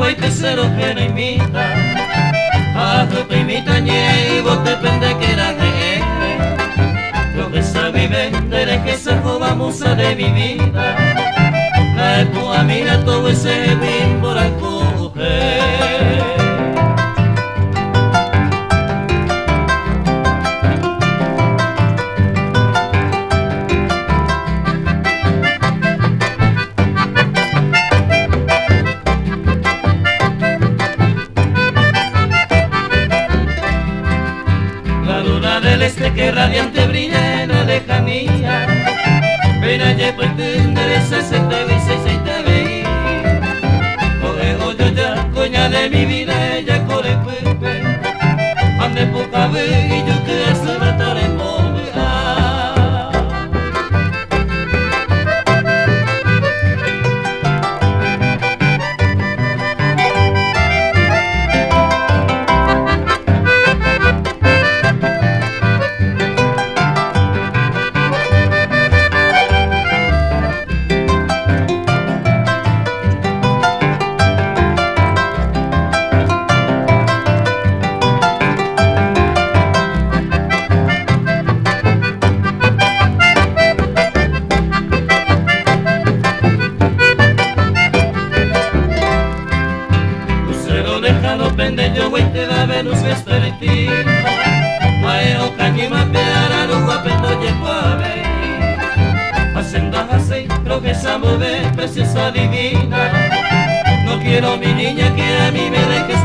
voy tercero que no imita. A tu primita y vos depende que era de lo que sabe vender es que esa joven musa de mi vida. La tua mira todo ese bien por al coger. Que radiante brilla en la lejanía, ven allá pues te endereza, se te ve, se te ve. Ojo yo ya, coña de mi vida, ella corre pepe, ande poca vez y yo que se matar en moja. Yo voy te da Venus vespertino, maero cañima peara lo guapendo llego a ver. Haciendo así, creo que esa mujer preciosa divina. No quiero mi niña que a mí me deje